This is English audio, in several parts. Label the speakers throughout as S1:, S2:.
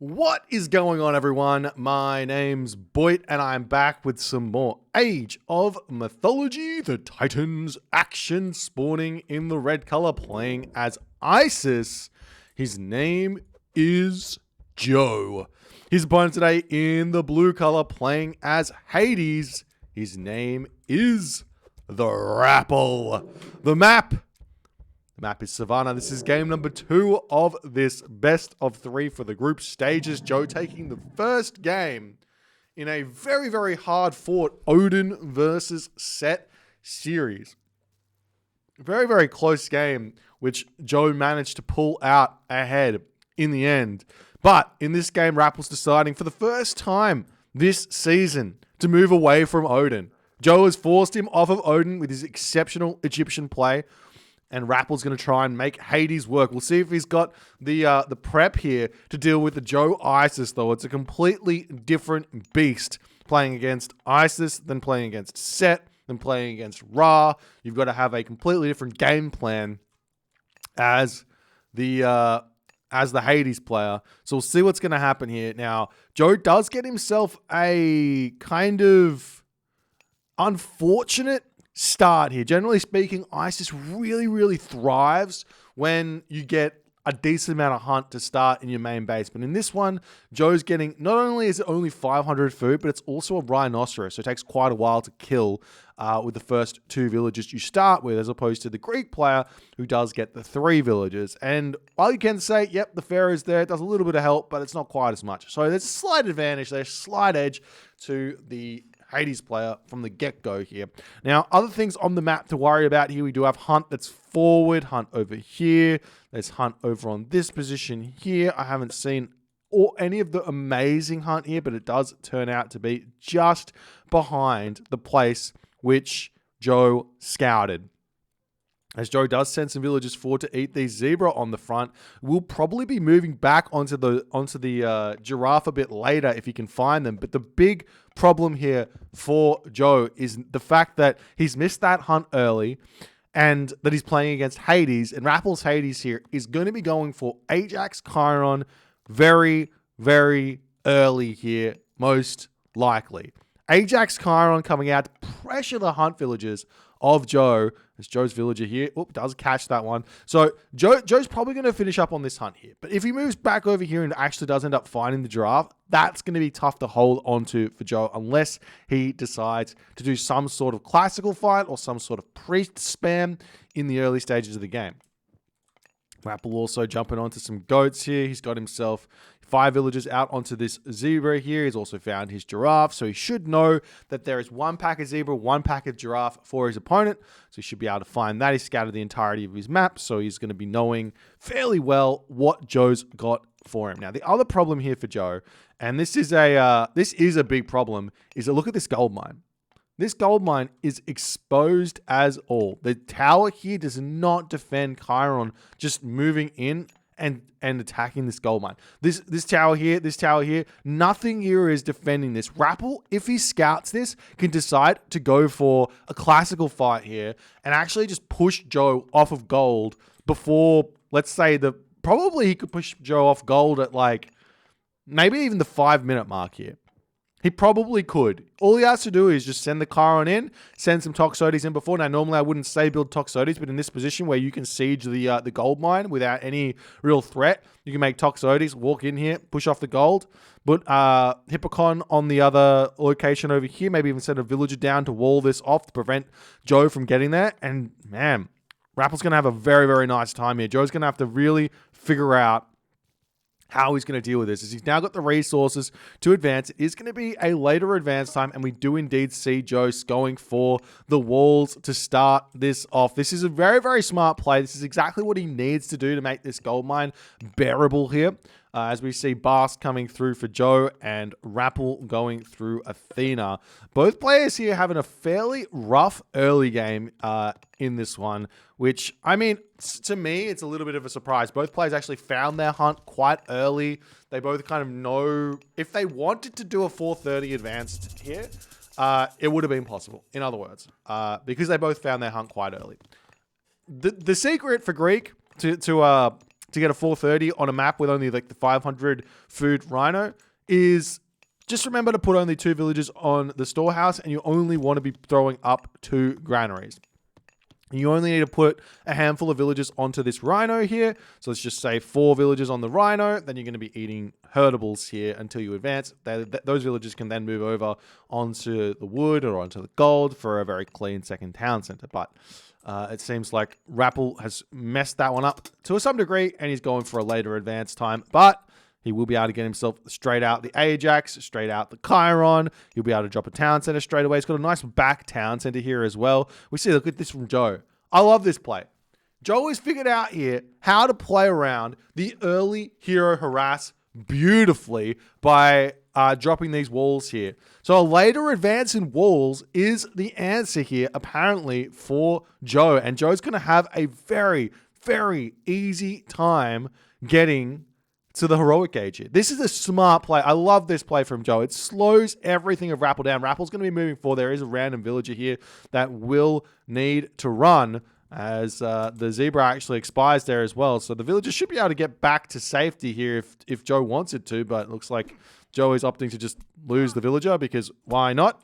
S1: What is going on, everyone? My name's Boit, and I'm back with some more Age of Mythology, the Titans action, spawning in the red color, playing as Isis. His name is Joe. His opponent today in the blue color, playing as Hades. His name is the Rapl. The map is Savannah. This is game number 2 of this best of 3 for the group stages. Joe taking the first game in a very, very hard fought Odin versus Set series. Very, very close game, which Joe managed to pull out ahead in the end. But in this game, Rapl's deciding for the first time this season to move away from Odin. Joe has forced him off of Odin with his exceptional Egyptian play, and Rapl's going to try and make Hades work. We'll see if he's got the prep here to deal with the Joe Isis, though. It's a completely different beast playing against Isis than playing against Set, than playing against Ra. You've got to have a completely different game plan as the Hades player. So we'll see what's going to happen here. Now, Joe does get himself a kind of unfortunate start here. Generally speaking, Isis really, really thrives when you get a decent amount of hunt to start in your main base. But in this one, Joe's getting, not only is it only 500 food, but it's also a rhinoceros. So it takes quite a while to kill with the first 2 villages you start with, as opposed to the Greek player who does get the 3 villages. And while you can say, yep, the pharaoh's there, it does a little bit of help, but it's not quite as much. So there's a slight advantage, there's a slight edge to the Hades player from the get-go here. Now, other things on the map to worry about here, we do have hunt that's forward, hunt over here. There's hunt over on this position here. I haven't seen any of the amazing hunt here, but it does turn out to be just behind the place which Joe scouted. As Joe does send some villagers forward to eat these zebra on the front, we'll probably be moving back onto the giraffe a bit later if he can find them. But the big problem here for Joe is the fact that he's missed that hunt early and that he's playing against Hades. And Rapl's Hades here is going to be going for Ajax Chiron very, very early here, most likely. Ajax Chiron coming out to pressure the hunt villagers of Joe. It's Joe's villager here. Oop, does catch that one. So Joe's probably going to finish up on this hunt here. But if he moves back over here and actually does end up finding the giraffe, that's going to be tough to hold onto for Joe unless he decides to do some sort of classical fight or some sort of priest spam in the early stages of the game. Rapl also jumping onto some goats here. He's got himself 5 villagers out onto this zebra here. He's also found his giraffe, so he should know that there is 1 pack of zebra, 1 pack of giraffe for his opponent. So he should be able to find that. He's scattered the entirety of his map, so he's going to be knowing fairly well what Joe's got for him. Now, the other problem here for Joe, and this is a big problem, is that look at this gold mine. This gold mine is exposed as all. The tower here does not defend Chiron just moving in and attacking this gold mine. This tower here, nothing here is defending this. Rapl, if he scouts this, can decide to go for a classical fight here and actually just push Joe off of gold before, let's say, probably he could push Joe off gold at like maybe even the 5-minute mark here. He probably could. All he has to do is just send the Chiron in, send some Toxotes in before. Now, normally I wouldn't say build Toxotes, but in this position where you can siege the gold mine without any real threat, you can make Toxotes, walk in here, push off the gold. But Hippocon on the other location over here, maybe even send a villager down to wall this off to prevent Joe from getting there. And man, Rapl's going to have a very, very nice time here. Joe's going to have to really figure out how he's going to deal with this. As he's now got the resources to advance, it is going to be a later advance time, and we do indeed see Joe going for the walls to start this off. This is a very, very smart play. This is exactly what he needs to do to make this gold mine bearable here. As we see Bast coming through for Joe and Rapl going through Athena. Both players here having a fairly rough early game in this one, which, I mean, to me, it's a little bit of a surprise. Both players actually found their hunt quite early. They both kind of know if they wanted to do a 430 advanced here, it would have been possible, in other words, because they both found their hunt quite early. The secret for Greek to to get a 430 on a map with only like the 500 food rhino is just remember to put only 2 villages on the storehouse, and you only want to be throwing up 2 granaries. You only need to put a handful of villages onto this rhino here. So let's just say 4 villages on the rhino. Then you're going to be eating herdables here until you advance. Those villages can then move over onto the wood or onto the gold for a very clean second town center. But it seems like Rapl has messed that one up to some degree, and he's going for a later advance time. But he will be able to get himself straight out the Ajax, straight out the Chiron. He'll be able to drop a town center straight away. He's got a nice back town center here as well. We see, look at this from Joe. I love this play. Joe has figured out here how to play around the early hero harass beautifully by dropping these walls here. So a later advance in walls is the answer here, apparently, for Joe. And Joe's going to have a very, very easy time getting to the heroic gauge here. This is a smart play. I love this play from Joe. It slows everything of Rapl down. Rappl's going to be moving forward. There is a random villager here that will need to run as the zebra actually expires there as well. So the villager should be able to get back to safety here if Joe wants it to, but it looks like Joe is opting to just lose the villager because why not?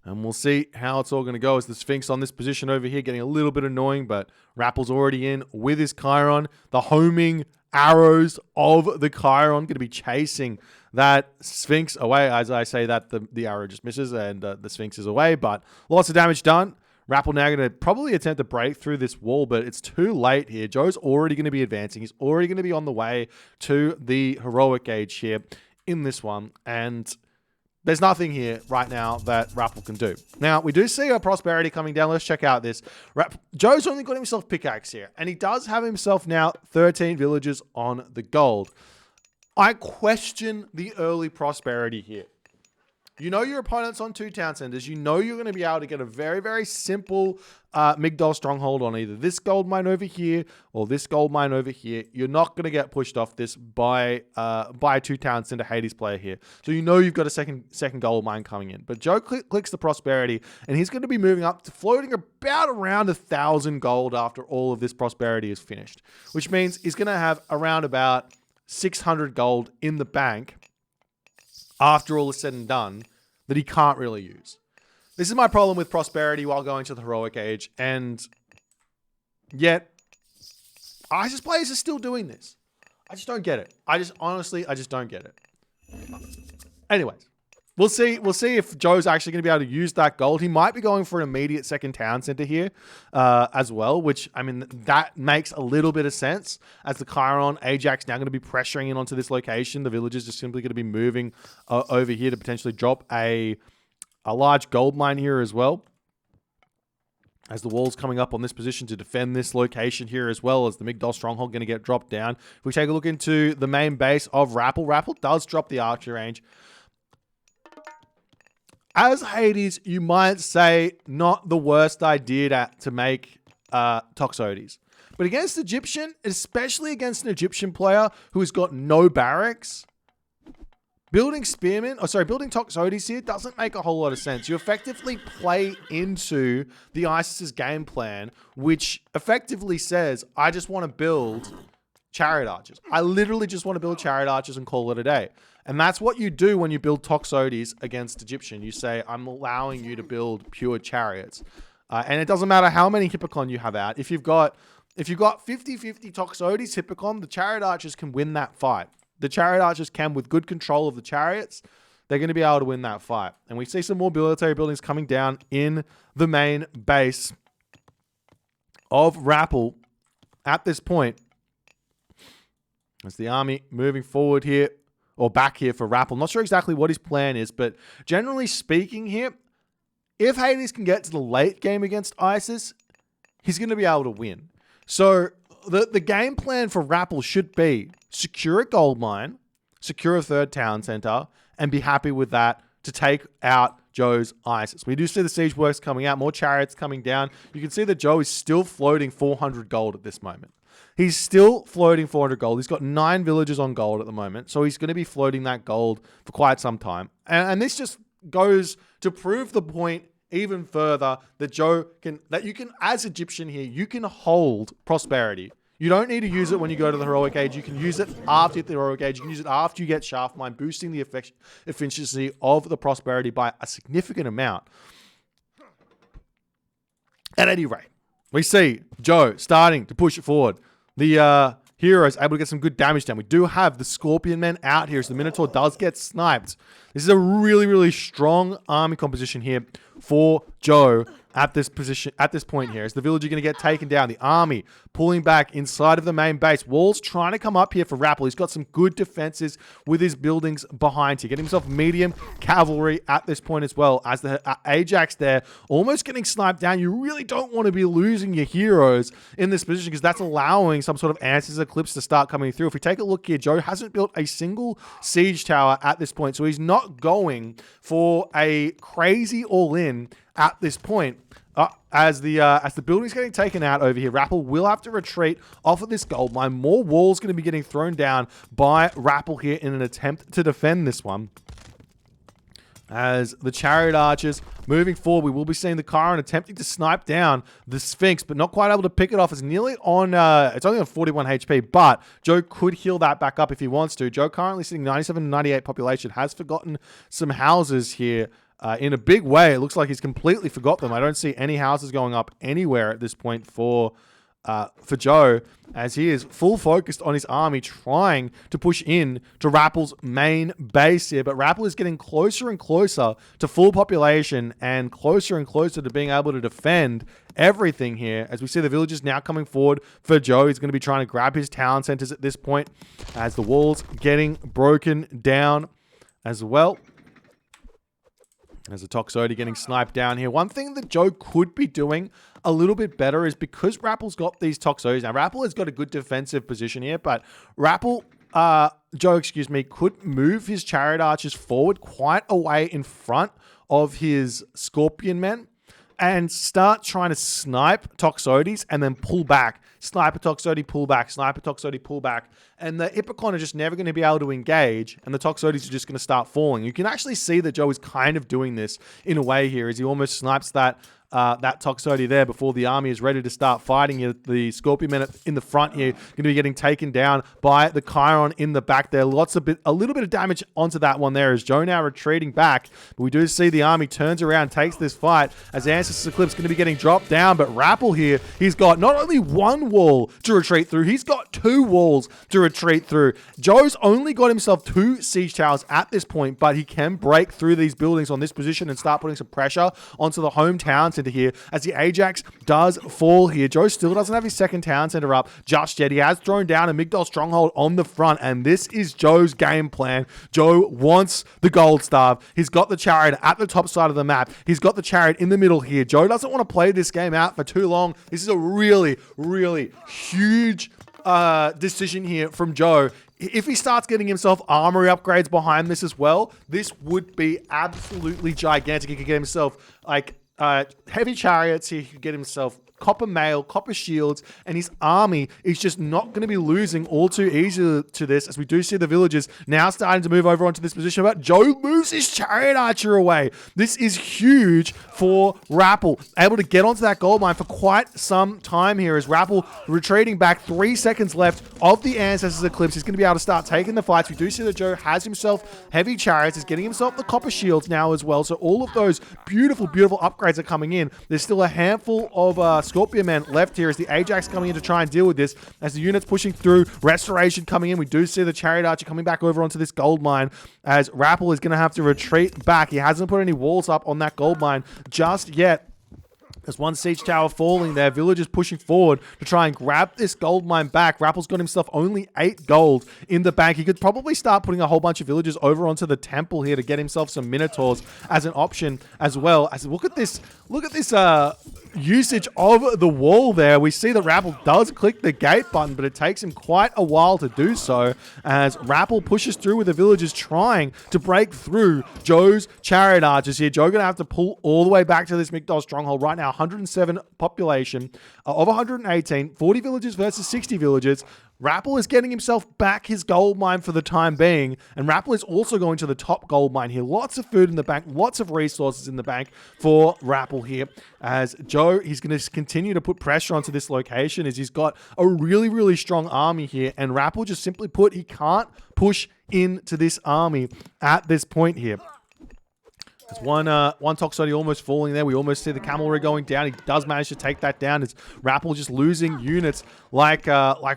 S1: And we'll see how it's all going to go as the Sphinx on this position over here getting a little bit annoying, but Rappl's already in with his Chiron. The homing arrows of the Chiron going to be chasing that Sphinx away. As I say that, the arrow just misses and the Sphinx is away, but lots of damage done. Rapl now going to probably attempt to break through this wall, but it's too late here. Joe's already going to be advancing. He's already going to be on the way to the heroic gauge here in this one, and there's nothing here right now that Rapl can do. Now, we do see a prosperity coming down. Let's check out this. Joe's only got himself pickaxe here, and he does have himself now 13 villages on the gold. I question the early prosperity here. You know your opponent's on 2 town centers. You know you're going to be able to get a very, very simple Migdol stronghold on either this gold mine over here or this gold mine over here. You're not going to get pushed off this by a 2 town center Hades player here. So you know you've got a second gold mine coming in. But Joe clicks the prosperity, and he's going to be moving up to floating about around 1,000 gold after all of this prosperity is finished, which means he's going to have around about 600 gold in the bank after all is said and done that he can't really use. This is my problem with prosperity while going to the heroic age, and yet ISIS players are still doing this. I just don't get it. Honestly, I just don't get it. Anyways, we'll see if Joe's actually going to be able to use that gold. He might be going for an immediate second town center here as well, which, I mean, that makes a little bit of sense as the Chiron Ajax now going to be pressuring in onto this location. The villagers are simply going to be moving over here to potentially drop a large gold mine here as well, as the wall's coming up on this position to defend this location here, as well as the Migdol stronghold going to get dropped down. If we take a look into the main base of Rapl, Rapl does drop the archery range. As Hades, you might say not the worst idea to make Toxotes. But against Egyptian, especially against an Egyptian player who has got no barracks, building Toxotes here doesn't make a whole lot of sense. You effectively play into the ISIS's game plan, which effectively says, I just want to build chariot archers. I literally just want to build chariot archers and call it a day. And that's what you do when you build Toxotes against Egyptian. You say, I'm allowing you to build pure chariots. And it doesn't matter how many Hippocon you have out. If you've got 50-50 Toxotes Hippocon, the chariot archers can win that fight. The chariot archers can, with good control of the chariots, they're going to be able to win that fight. And we see some more military buildings coming down in the main base of Rapl at this point. As the army moving forward here, or back here for Rapl. Not sure exactly what his plan is, but generally speaking here, if Hades can get to the late game against ISIS, he's going to be able to win. So the game plan for Rapl should be secure a gold mine, secure a 3rd town center, and be happy with that to take out Joe's ISIS. We do see the siege works coming out, more chariots coming down. You can see that Joe is still floating 400 gold at this moment. He's still floating 400 gold. He's got 9 villages on gold at the moment. So he's going to be floating that gold for quite some time. And this just goes to prove the point even further that you can, as Egyptian here, you can hold prosperity. You don't need to use it when you go to the heroic age. You can use it after you hit the heroic age. You can use it after you get shaft mine, boosting the efficiency of the prosperity by a significant amount. At any rate, we see Joe starting to push it forward. The hero is able to get some good damage down. We do have the Scorpion Men out here as the Minotaur does get sniped. This is a really, really strong army composition here for Joe at this point here. As the village are going to get taken down. The army pulling back inside of the main base. Walls trying to come up here for Rapl. He's got some good defenses with his buildings behind here. Getting himself medium cavalry at this point as well. As the Ajax there almost getting sniped down. You really don't want to be losing your heroes in this position because that's allowing some sort of Answers Eclipse to start coming through. If we take a look here, Joe hasn't built a single siege tower at this point. So he's not going for a crazy all-in at this point. As the building's getting taken out over here, Rapl will have to retreat off of this gold mine. More walls going to be getting thrown down by Rapl here in an attempt to defend this one. As the chariot archers moving forward, we will be seeing the Chiron attempting to snipe down the Sphinx, but not quite able to pick it off. It's nearly on, it's only on 41 HP, but Joe could heal that back up if he wants to. Joe currently sitting 97 98 population, has forgotten some houses here. In a big way, it looks like he's completely forgot them. I don't see any houses going up anywhere at this point for Joe, as he is full focused on his army, trying to push in to Rapl's main base here. But Rapl is getting closer and closer to full population and closer to being able to defend everything here. As we see the villagers now coming forward for Joe. He's going to be trying to grab his town centers at this point as the walls getting broken down as well. As the Toxote getting sniped down here. One thing that Joe could be doing a little bit better is because Rapl's got these Toxotes. Now, Rapl has got a good defensive position here, but Joe, could move his chariot archers forward quite a way in front of his Scorpion Men and start trying to snipe Toxotes and then pull back. Sniper Toxote, pull back. Sniper Toxote, pull back. And the Hippocon are just never going to be able to engage, and the Toxotes are just going to start falling. You can actually see that Joe is kind of doing this in a way here, as he almost snipes that Toxote there before the army is ready to start fighting. The Scorpion Men in the front here going to be getting taken down by the Chiron in the back there. A little bit of damage onto that one there as Joe now retreating back. But we do see the army turns around, takes this fight as Answers Eclipse going to be getting dropped down. But Rapl here, he's got not only one wall to retreat through, he's got two walls to retreat through. Joe's only got himself 2 siege towers at this point, but he can break through these buildings on this position and start putting some pressure onto the hometown center here as the Ajax does fall here. Joe still doesn't have his second town center up just yet. He has thrown down a Migdol stronghold on the front, and this is Joe's game plan. Joe wants the gold staff. He's got the chariot at the top side of the map. He's got the chariot in the middle here. Joe doesn't want to play this game out for too long. This is a really, really huge decision here from Joe. If he starts getting himself armory upgrades behind this as well, this would be absolutely gigantic. He could get himself like heavy chariots. He could get himself copper mail, copper shields, and his army is just not going to be losing all too easily to this, as we do see the villagers now starting to move over onto this position. But Joe moves his chariot archer away. This is huge for Rapl, able to get onto that gold mine for quite some time here as Rapl retreating back. 3 seconds left of the Ancestors Eclipse. He's going to be able to start taking the fights. We do see that Joe has himself heavy chariots. He's getting himself the copper shields now as well. So all of those beautiful, beautiful upgrades are coming in. There's still a handful of Scorpion Men left here as the Ajax coming in to try and deal with this. As the units pushing through, Restoration coming in. We do see the Chariot Archer coming back over onto this gold mine as Rapl is going to have to retreat back. He hasn't put any walls up on that gold mine just yet. There's one siege tower falling there. Villagers pushing forward to try and grab this gold mine back. Rappl's got himself only 8 gold in the bank. He could probably start putting a whole bunch of villagers over onto the temple here to get himself some Minotaurs as an option as well. As look at this usage of the wall there. We see that Rapl does click the gate button, but it takes him quite a while to do so as Rapl pushes through with the villagers trying to break through Joe's Chariot Archers here. Joe going to have to pull all the way back to this Migdol stronghold right now. 107 population of 118, 40 villagers versus 60 villagers. Rapl is getting himself back his gold mine for the time being, and Rapl is also going to the top gold mine here. Lots of food in the bank, lots of resources in the bank for Rapl here. As Joe, he's going to continue to put pressure onto this location as he's got a really, really strong army here, and Rapl just simply put, he can't push into this army at this point here. There's one Toxotes almost falling there. We almost see the cavalry going down. He does manage to take that down. It's Rapl just losing units like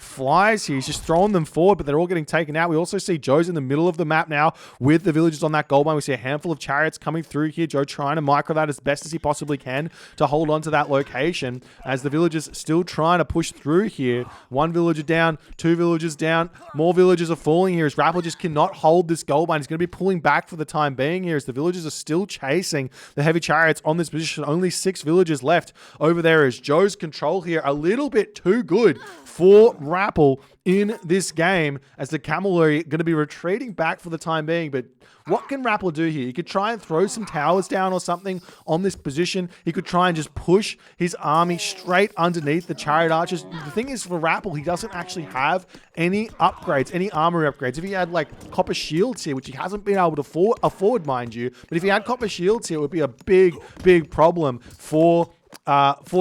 S1: flies here. He's just throwing them forward, but they're all getting taken out. We also see Joe's in the middle of the map now with the villagers on that gold mine. We see a handful of chariots coming through here. Joe trying to micro that as best as he possibly can to hold on to that location as the villagers still trying to push through here. One villager down, two villagers down. More villagers are falling here as Rapl just cannot hold this gold mine. He's going to be pulling back for the time being here as the villagers are still chasing the heavy chariots on this position. Only 6 villagers left over there as Joe's control here a little bit too good for Rapl in this game as the cavalry going to be retreating back for the time being. But what can Rapl do here? He could try and throw some towers down or something on this position. He could try and just push his army straight underneath the chariot archers. The thing is for Rapl, he doesn't actually have any upgrades, any armor upgrades. If he had like copper shields here, which he hasn't been able to afford, mind you, but if he had copper shields here, it would be a big problem for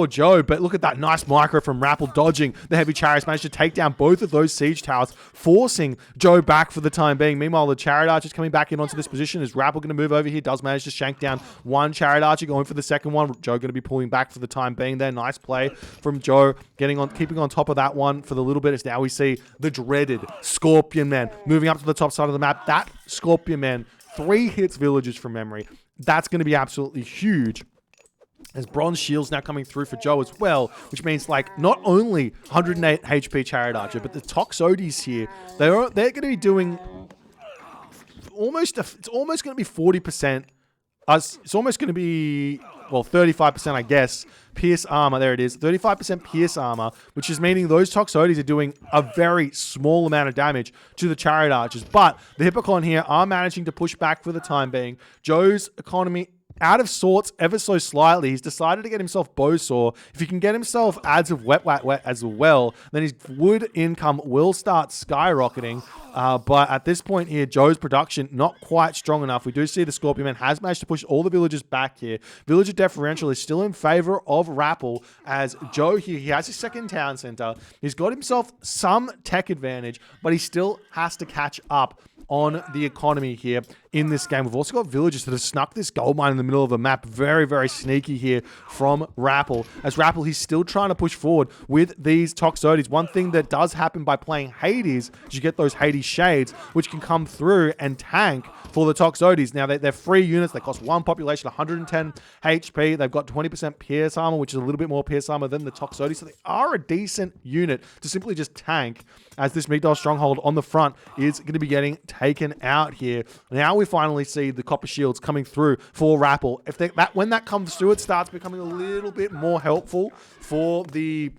S1: Joe. But look at that nice micro from Rapl dodging the heavy chariots, managed to take down both of those siege towers, forcing Joe back for the time being. Meanwhile, the chariot archers coming back in onto this position. Is Rapl going to move over here? Does manage to shank down one chariot archer, going for the second one. Joe going to be pulling back for the time being there. Nice play from Joe, keeping on top of that one for the little bit. As now we see the dreaded Scorpion Man moving up to the top side of the map. That Scorpion Man, 3 hits villagers from memory. That's going to be absolutely huge. There's bronze shields now coming through for Joe as well, which means like not only 108 HP Chariot Archer, but the Toxotes here, they're going to be doing it's almost going to be 40%. It's almost going to be, well, 35%, I guess, pierce armor. There it is, 35% pierce armor, which is meaning those Toxotes are doing a very small amount of damage to the Chariot Archers. But the Hippocon here are managing to push back for the time being. Joe's economy out of sorts ever so slightly. He's decided to get himself Bowsaw. If he can get himself ads of wet as well, then his wood income will start skyrocketing. But at this point here, Joe's production not quite strong enough. We do see the Scorpion Man has managed to push all the villagers back here. Villager differential is still in favor of Rapl as Joe here, he has his second town center. He's got himself some tech advantage, but he still has to catch up on the economy here in this game. We've also got villagers that have snuck this gold mine in the middle of the map. Very, very sneaky here from Rapl. As Rapl, he's still trying to push forward with these Toxotes. One thing that does happen by playing Hades is you get those Hades shades, which can come through and tank for the Toxotes. Now, they're free units. They cost 1 population, 110 HP. They've got 20% pierce armor, which is a little bit more pierce armor than the Toxotes. So they are a decent unit to simply just tank, as this Migdal stronghold on the front is going to be getting taken out here. Now we finally see the copper shields coming through for Rapl. When that comes through, it starts becoming a little bit more helpful for the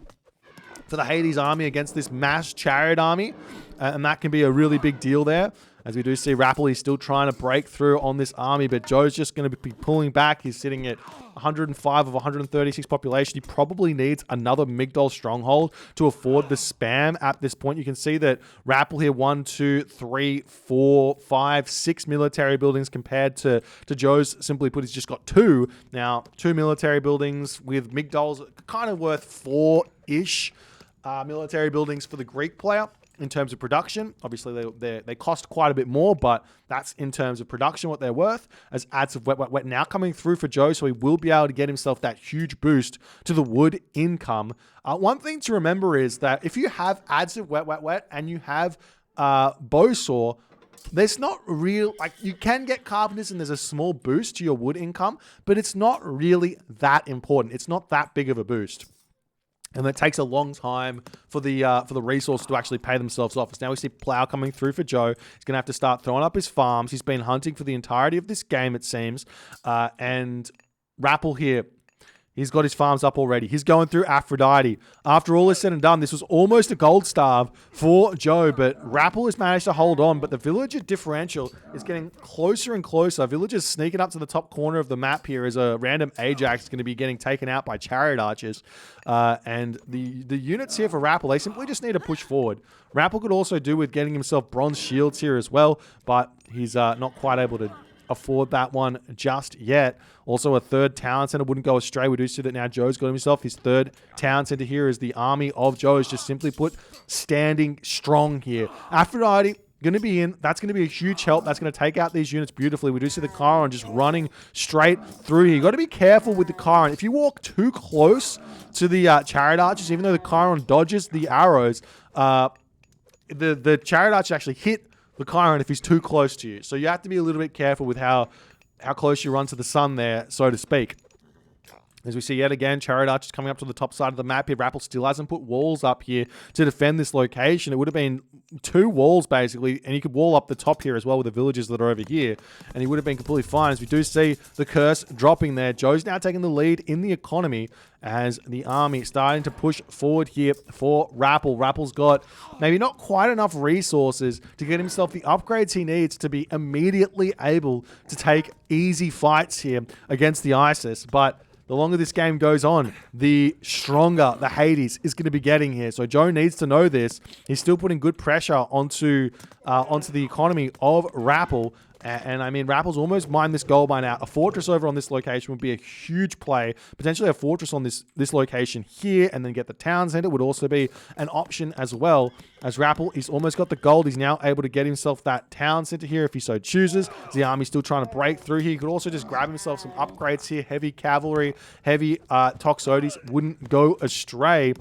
S1: Hades army against this mass chariot army, and that can be a really big deal there. As we do see Rapl, he's still trying to break through on this army, but Joe's just going to be pulling back. He's sitting at 105 of 136 population. He probably needs another Migdal stronghold to afford the spam at this point. You can see that Rapl here, 1, 2, 3, 4, 5, 6 military buildings compared to Joe's. Simply put, he's just got 2. Now, 2 military buildings with Migdals kind of worth 4-ish military buildings for the Greek player. In terms of production, obviously they cost quite a bit more, but that's in terms of production what they're worth. As ads of wet now coming through for Joe, so he will be able to get himself that huge boost to the wood income. One thing to remember is that if you have ads of wet and you have Bowsaw, there's not real, like, you can get carpenters and there's a small boost to your wood income, but it's not really that important. It's not that big of a boost. And it takes a long time for the resources to actually pay themselves off. So now we see Plow coming through for Joe. He's going to have to start throwing up his farms. He's been hunting for the entirety of this game, it seems. And Rapl here, He's got his farms up already. He's going through Aphrodite. After all is said and done, this was almost a gold starve for Joe, but Rapl has managed to hold on, but the villager differential is getting closer and closer. Villagers sneaking up to the top corner of the map here as a random Ajax is going to be getting taken out by chariot archers. And the units here for Rapl, they simply just need to push forward. Rapl could also do with getting himself bronze shields here as well, but he's not quite able to afford that one just yet. Also, a third town center wouldn't go astray. We do see that now Joe's got himself his third town center here as the army of Joe is just simply put standing strong here. Aphrodite going to be in. That's going to be a huge help. That's going to take out these units beautifully. We do see the Chiron just running straight through here. You got to be careful with the Chiron. If you walk too close to the chariot archers, even though the Chiron dodges the arrows, the chariot archers actually hit the Chiron if he's too close to you. So you have to be a little bit careful with how close you run to the sun there, so to speak. As we see yet again, chariot archers coming up to the top side of the map here. Rapl still hasn't put walls up here to defend this location. It would have been 2 walls basically, and he could wall up the top here as well with the villagers that are over here, and he would have been completely fine. As we do see the curse dropping there, Joe's now taking the lead in the economy as the army starting to push forward here for Rapl. Rappel's got maybe not quite enough resources to get himself the upgrades he needs to be immediately able to take easy fights here against the ISIS, but the longer this game goes on, the stronger the Hades is going to be getting here. So Joe needs to know this. He's still putting good pressure onto the economy of Rapl. And I mean, Rappel's almost mined this goal by now. A fortress over on this location would be a huge play. Potentially a fortress on this location here, and then get the town center would also be an option as well. As Rapl, he's almost got the gold. He's now able to get himself that town center here if he so chooses. The army's still trying to break through here. He could also just grab himself some upgrades here. Heavy cavalry, heavy Toxotes wouldn't go astray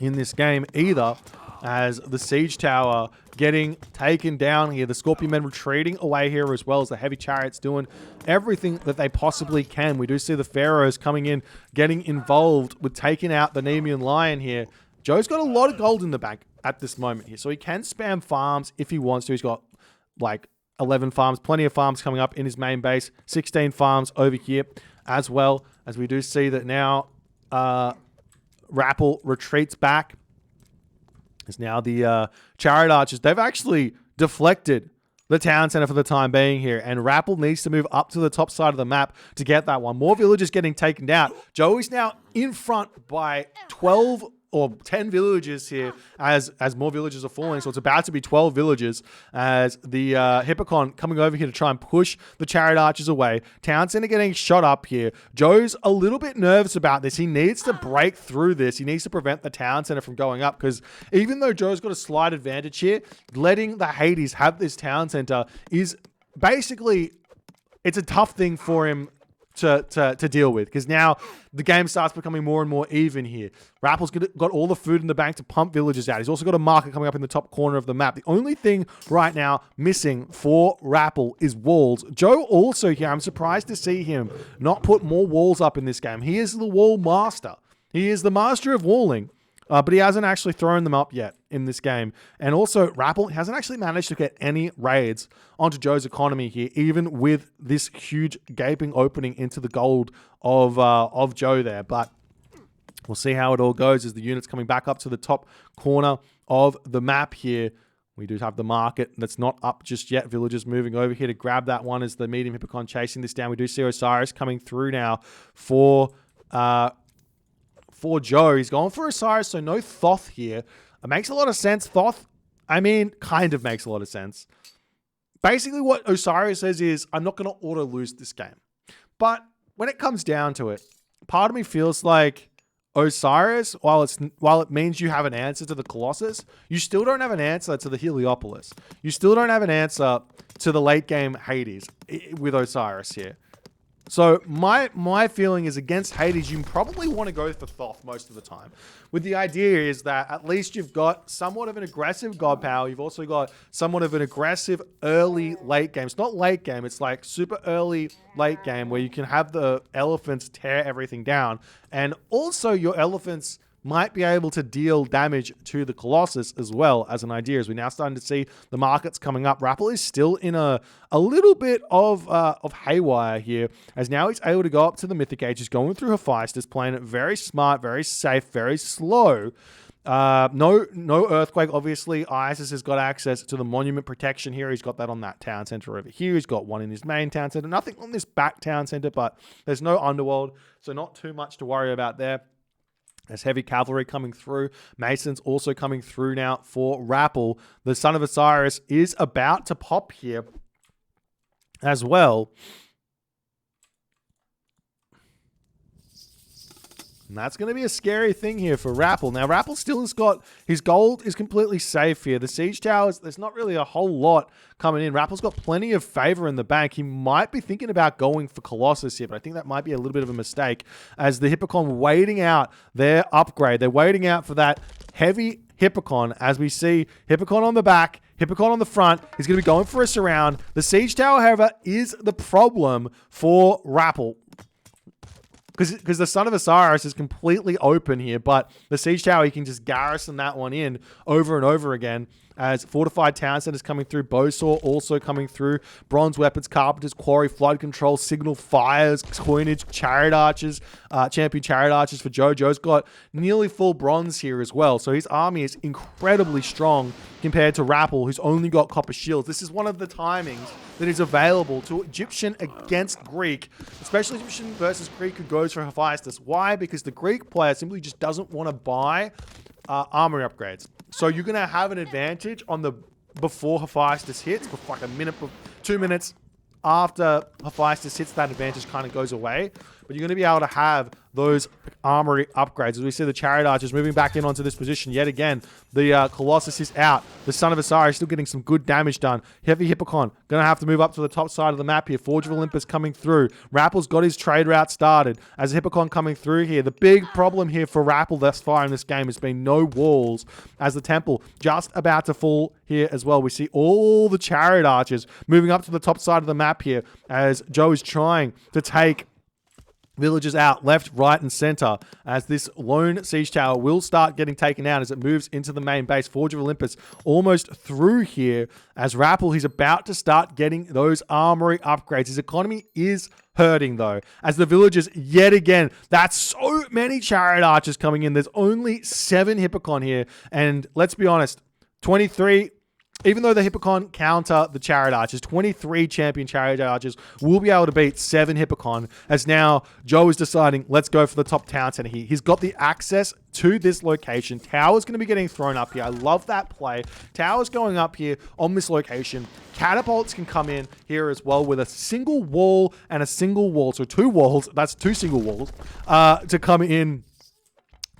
S1: in this game either, as the siege tower getting taken down here. The Scorpion men retreating away here, as well as the heavy chariots doing everything that they possibly can. We do see the pharaohs coming in, getting involved with taking out the Nemean lion here. Joe's got a lot of gold in the bank at this moment here, so he can spam farms if he wants to. He's got like 11 farms, plenty of farms coming up in his main base, 16 farms over here as well. As we do see that now Rapl retreats back. Is now the chariot archers. They've actually deflected the town center for the time being here, and Rapl needs to move up to the top side of the map to get that one. More villagers getting taken down. Joe is now in front by 12 or 10 villages here as more villages are falling. So it's about to be 12 villages as the Hippocon coming over here to try and push the chariot archers away. Town center getting shot up here. Joe's a little bit nervous about this. He needs to break through this. He needs to prevent the town center from going up, because even though Joe's got a slight advantage here, letting the Hades have this town center is basically, it's a tough thing for him to deal with, because now the game starts becoming more and more even here. Rappel's got all the food in the bank to pump villagers out. He's also got a marker coming up in the top corner of the map. The only thing right now missing for Rapl is walls. Joe also here, I'm surprised to see him not put more walls up in this game. He is the wall master. He is the master of walling. But he hasn't actually thrown them up yet in this game. And also, Rapl hasn't actually managed to get any raids onto Joe's economy here, even with this huge gaping opening into the gold of Joe there. But we'll see how it all goes as the unit's coming back up to the top corner of the map here. We do have the market that's not up just yet. Villagers moving over here to grab that one as the medium Hippocon chasing this down. We do see Osiris coming through now for Joe. He's going for Osiris, so no Thoth here. It makes a lot of sense. Thoth, I mean, kind of makes a lot of sense. Basically, what Osiris says is, I'm not going to auto-lose this game. But when it comes down to it, part of me feels like Osiris, while it means you have an answer to the Colossus, you still don't have an answer to the Heliopolis. You still don't have an answer to the late-game Hades with Osiris here. So my feeling is, against Hades, you probably want to go for Thoth most of the time. With the idea is that at least you've got somewhat of an aggressive god power. You've also got somewhat of an aggressive early late game. It's not late game. It's like super early late game where you can have the elephants tear everything down. And also your elephants might be able to deal damage to the Colossus as well, as an idea, as we're now starting to see the markets coming up. Rapl is still in a little bit of haywire here, as now he's able to go up to the Mythic Age. He's going through Hephaestus, playing it very smart, very safe, very slow. No Earthquake, obviously. Isis has got access to the Monument Protection here. He's got that on that town center over here. He's got one in his main town center. Nothing on this back town center, but there's no Underworld, so not too much to worry about there. There's heavy cavalry coming through. Mason's also coming through now for Rapl. The Son of Osiris is about to pop here as well. And that's going to be a scary thing here for Rapl. Now, Rapl still has got... His gold is completely safe here. The Siege Towers, there's not really a whole lot coming in. Rappel's got plenty of favor in the bank. He might be thinking about going for Colossus here, but I think that might be a little bit of a mistake, as the Hippocon waiting out their upgrade. They're waiting out for that heavy Hippocon, as we see Hippocon on the back, Hippocon on the front. He's going to be going for a surround. The Siege Tower, however, is the problem for Rapl, because the Son of Osiris is completely open here, but the Siege Tower, he can just garrison that one in over and over again, as Fortified Town Centers coming through, Bowsaw also coming through, Bronze Weapons, Carpenters, Quarry, Flood Control, Signal Fires, Coinage, Chariot Archers, Champion Chariot Archers for Joe. Joe's got nearly full bronze here as well, so his army is incredibly strong compared to Rapl, who's only got Copper Shields. This is one of the timings that is available to Egyptian against Greek, especially Egyptian versus Greek, who goes for Hephaestus. Why? Because the Greek player simply just doesn't want to buy armory upgrades. So you're going to have an advantage on the before Hephaestus hits, for like a minute, 2 minutes after Hephaestus hits, that advantage kind of goes away. But you're going to be able to have those armory upgrades. As we see the Chariot Archers moving back in onto this position yet again. The Colossus is out. The Son of Osiris still getting some good damage done. Heavy Hippocon going to have to move up to the top side of the map here. Forge of Olympus coming through. Rappel's got his trade route started. As Hippocon coming through here. The big problem here for Rapl thus far in this game has been no walls, as the Temple just about to fall here as well. We see all the Chariot Archers moving up to the top side of the map here, as Joe is trying to take villagers out left, right, and center, as this lone siege tower will start getting taken out as it moves into the main base. Forge of Olympus almost through here, as Rapl, he's about to start getting those armory upgrades. His economy is hurting, though, as the villagers, yet again, that's so many Chariot Archers coming in. There's only 7 Hippocon here, and let's be honest, 23... Even though the Hippocon counter the Chariot Archers, 23 champion Chariot Archers will be able to beat 7 Hippocon, as now Joe is deciding, let's go for the top town center here. He's got the access to this location. Tower's going to be getting thrown up here. I love that play. Tower's going up here on this location. Catapults can come in here as well with a single wall and a single wall. So 2 walls, that's 2 single walls, to come in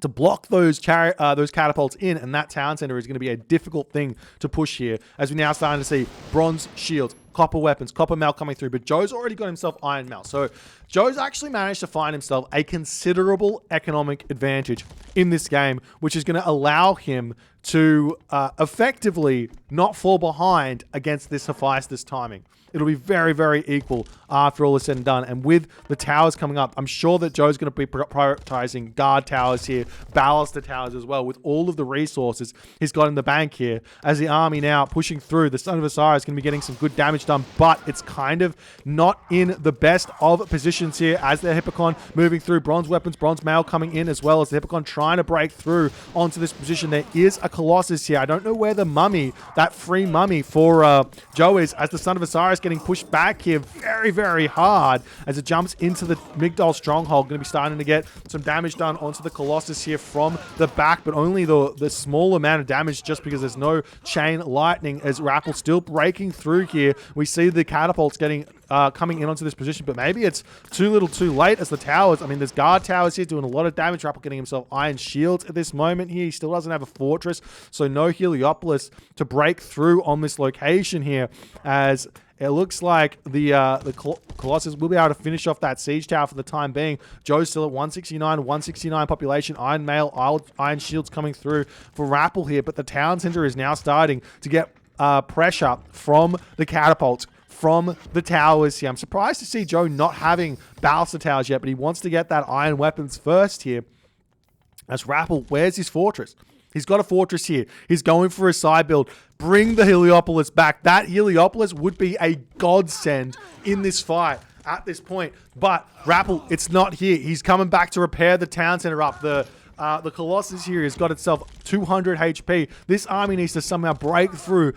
S1: to block those catapults in, and that town center is going to be a difficult thing to push here, as we're now starting to see bronze shields, copper weapons, copper mail coming through, but Joe's already got himself iron mail. So Joe's actually managed to find himself a considerable economic advantage in this game, which is going to allow him to effectively not fall behind against this Hephaestus timing. It'll be very, very equal after all is said and done. And with the towers coming up, I'm sure that Joe's going to be prioritizing guard towers here, baluster towers as well, with all of the resources he's got in the bank here. As the army now pushing through, the Son of Osiris is going to be getting some good damage done, but it's kind of not in the best of positions here, as the Hippocon moving through. Bronze weapons, bronze mail coming in, as well as the Hippocon trying to break through onto this position. There is a Colossus here. I don't know where the mummy, that free mummy for Joe is, as the Son of Osiris getting pushed back here very, very hard as it jumps into the Migdol stronghold. Going to be starting to get some damage done onto the Colossus here from the back, but only the small amount of damage, just because there's no chain lightning, as Rapl still breaking through here. We see the catapults getting coming in onto this position, but maybe it's too little too late, as the towers, I mean, there's guard towers here doing a lot of damage. Rapl getting himself iron shields at this moment here. He still doesn't have a fortress, so no Heliopolis to break through on this location here, as it looks like the Colossus will be able to finish off that siege tower for the time being. Joe's still at 169 population. Iron mail, iron shields coming through for Rapl here, but the town center is now starting to get pressure from the catapults, from the towers here. I'm surprised to see Joe not having baluster towers yet, but he wants to get that iron weapons first here, As Rapl, where's his fortress? He's got a fortress here. He's going for a side build. Bring the Heliopolis back. That Heliopolis would be a godsend in this fight at this point. But Rapl, it's not here. He's coming back to repair the town center up. The Colossus here has got itself 200 HP. This army needs to somehow break through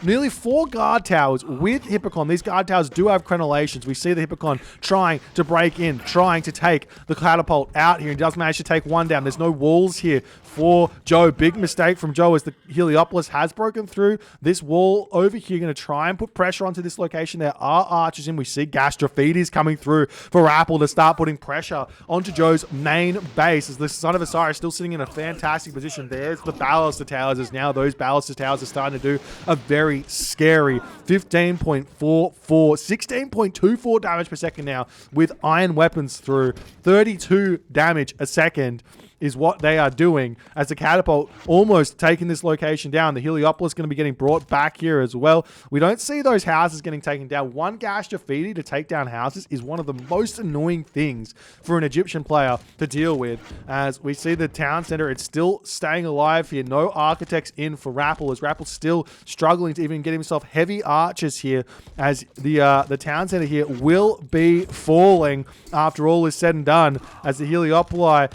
S1: nearly four guard towers with Hippocon. These guard towers do have crenellations. We see the Hippocon trying to break in, trying to take the catapult out here. He does manage to take one down. There's no walls here for Joe. Big mistake from Joe as the Heliopolis has broken through this wall over here. Going to try and put pressure onto this location. There are archers in. We see Gastrophetes coming through for Rapl to start putting pressure onto Joe's main base as the Son of Osiris still sitting in a fantastic position. There's the Baluster Towers as now those Baluster Towers are starting to do a very scary 15.44, 16.24 damage per second now with iron weapons through 32 damage a second is what they are doing as the catapult almost taking this location down. The Heliopolis is going to be getting brought back here as well. We don't see those houses getting taken down. One Gastrophetes to take down houses is one of the most annoying things for an Egyptian player to deal with. As we see the town center, it's still staying alive here. No architects in for Rapl as Rapl still struggling to even get himself heavy archers here as the town center here will be falling after all is said and done as the Heliopoli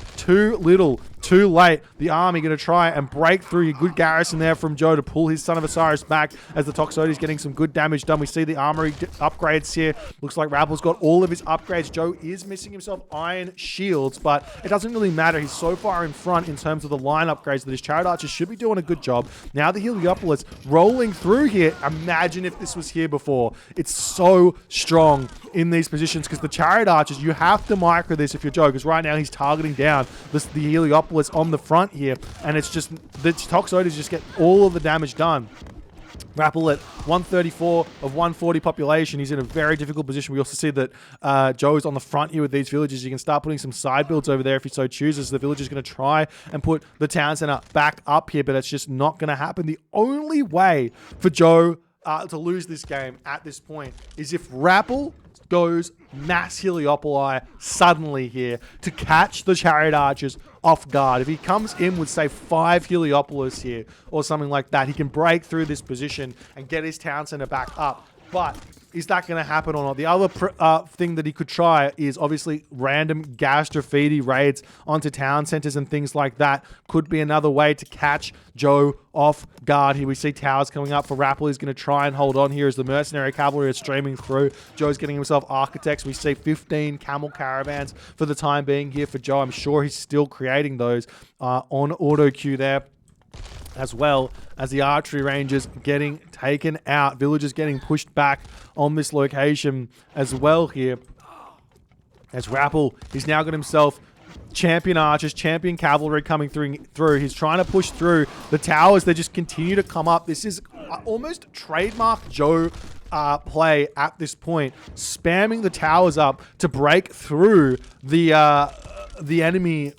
S1: too late. The army going to try and break through. A good garrison there from Joe to pull his Son of Osiris back as the Toxotes is getting some good damage done. We see the armory upgrades here. Looks like Rapl's got all of his upgrades. Joe is missing himself iron shields, but it doesn't really matter. He's so far in front in terms of the line upgrades that his Chariot Archers should be doing a good job. Now the Heliopolis rolling through here. Imagine if this was here before. It's so strong in these positions because the Chariot Archers, you have to micro this if you're Joe, because right now he's targeting down the Heliopolis on the front here, and it's just the Toxotes just get all of the damage done. Rapl at 134 of 140 population. He's in a very difficult position. We also see that Joe is on the front here with these villages. You can start putting some side builds over there if he so chooses. The village is going to try and put the town center back up here, but it's just not going to happen. The only way for Joe to lose this game at this point is if Rapl goes mass Heliopoli suddenly here to catch the Chariot Archers off guard. If he comes in with, say, 5 Heliopolis here or something like that, he can break through this position and get his town center back up. But is that going to happen or not? The other thing that he could try is obviously random Gastrophetes raids onto town centers and things like that. Could be another way to catch Joe off guard here. We see towers coming up for Rapl. He's going to try and hold on here as the mercenary cavalry is streaming through. Joe's getting himself architects. We see 15 camel caravans for the time being here for Joe. I'm sure he's still creating those on auto queue there, as well as the archery rangers getting taken out. Villagers getting pushed back on this location as well here. As Rapl, he's now got himself champion archers, champion cavalry coming through. He's trying to push through the towers. They just continue to come up. This is almost trademark Joe play at this point, spamming the towers up to break through the enemy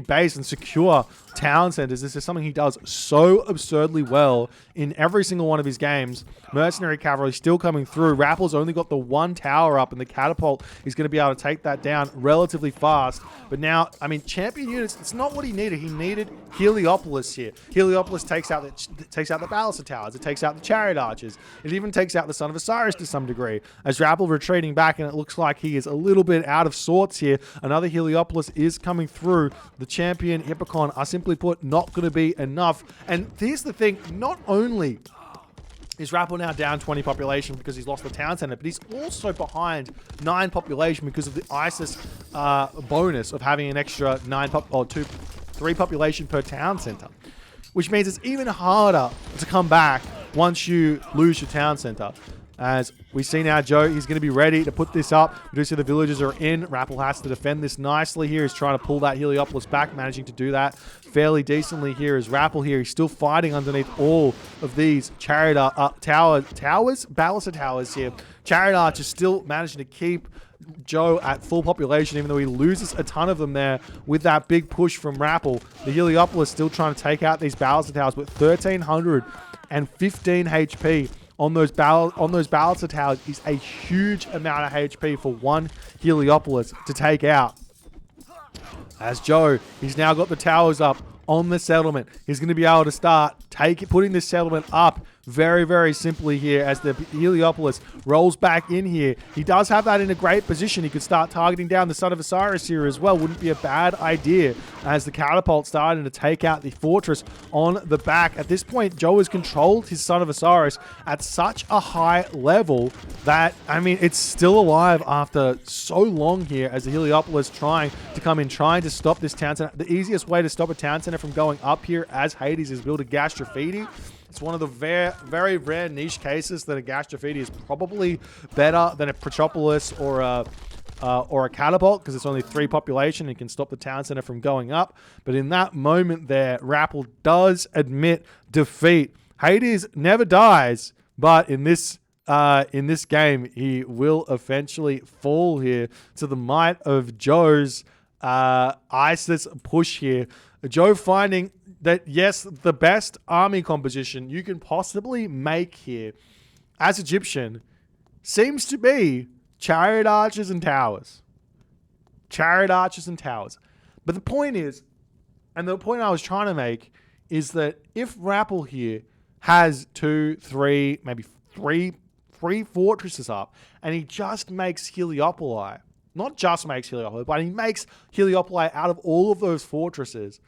S1: base and secure town centers. This is something he does so absurdly well in every single one of his games. Mercenary cavalry still coming through. Rapl's only got the one tower up, and the catapult is going to be able to take that down relatively fast. But now, I mean, champion units, it's not what he needed. He needed Heliopolis here. Heliopolis takes out the Baluster Towers. It takes out the Chariot Archers. It even takes out the Son of Osiris to some degree. As Rapl retreating back, and it looks like he is a little bit out of sorts here. Another Heliopolis is coming through. The champion Hippocon are simply put not going to be enough. And here's the thing, not only is Rapl now down 20 population because he's lost the town center, but he's also behind 9 population because of the ISIS bonus of having an extra 3 population per town center, which means it's even harder to come back once you lose your town center. As we see now, Joe, he's going to be ready to put this up. We do see the villagers are in. Rapl has to defend this nicely here. He's trying to pull that Heliopolis back, managing to do that fairly decently here. As Rapl here, he's still fighting underneath all of these Chariot Baluster Towers here. Chariot Archers still managing to keep Joe at full population, even though he loses a ton of them there with that big push from Rapl. The Heliopolis still trying to take out these Baluster Towers with 1,315 HP. On those Baluster Towers is a huge amount of HP for one Heliopolis to take out. As Joe, he's now got the towers up on the settlement. He's going to be able to start putting this settlement up very, very simply here as the Heliopolis rolls back in here. He does have that in a great position. He could start targeting down the Son of Osiris here as well. Wouldn't be a bad idea as the catapult starting to take out the fortress on the back. At this point, Joe has controlled his Son of Osiris at such a high level that, I mean, it's still alive after so long here as the Heliopolis trying to come in, trying to stop this town center. The easiest way to stop a town center from going up here as Hades is build a gas graffiti. It's one of the very, very rare niche cases that a gas graffiti is probably better than a Petropolis or a catapult because it's only 3 population and can stop the town center from going up. But in that moment there, Rapl does admit defeat. Hades never dies, but in this game, he will eventually fall here to the might of Joe's ISIS push here. Joe finding that, yes, the best army composition you can possibly make here as Egyptian seems to be chariot archers and towers. Chariot archers and towers. But the point is, and the point I was trying to make, is that if Rapl here has 2, 3, maybe 3 fortresses up, and he just makes Heliopoli, not just makes Heliopoli, but he makes Heliopoli out of all of those fortresses,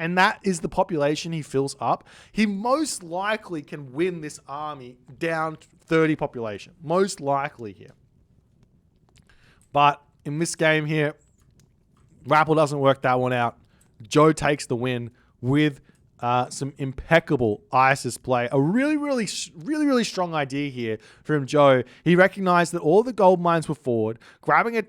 S1: and that is the population he fills up, he most likely can win this army down to 30 population. Most likely here. But in this game here, Rapl doesn't work that one out. Joe takes the win with some impeccable ISIS play. A really strong idea here from Joe. He recognized that all the gold mines were forward. Grabbing a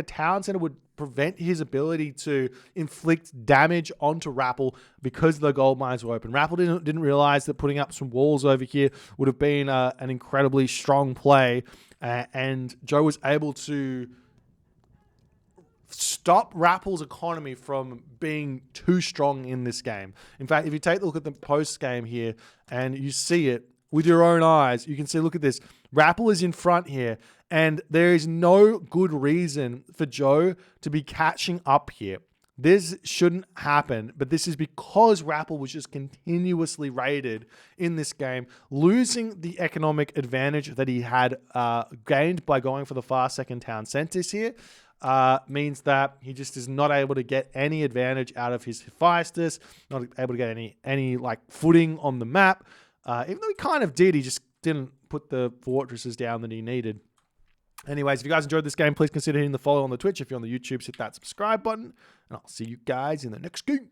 S1: town center would prevent his ability to inflict damage onto Rapl because the gold mines were open. Rapl didn't realize that putting up some walls over here would have been an incredibly strong play, and Joe was able to stop Rappel's economy from being too strong in this game. In fact, if you take a look at the post game here and you see it with your own eyes, you can see, look at this. Rapl is in front here, and there is no good reason for Joe to be catching up here. This shouldn't happen, but this is because Rapl was just continuously raided in this game, losing the economic advantage that he had gained by going for the far second town centers here. Means that he just is not able to get any advantage out of his Hephaestus, not able to get any like footing on the map. Even though he kind of did, he just didn't put the fortresses down that he needed. Anyways, if you guys enjoyed this game, please consider hitting the follow on the Twitch. If you're on the YouTube, hit that subscribe button, and I'll see you guys in the next game.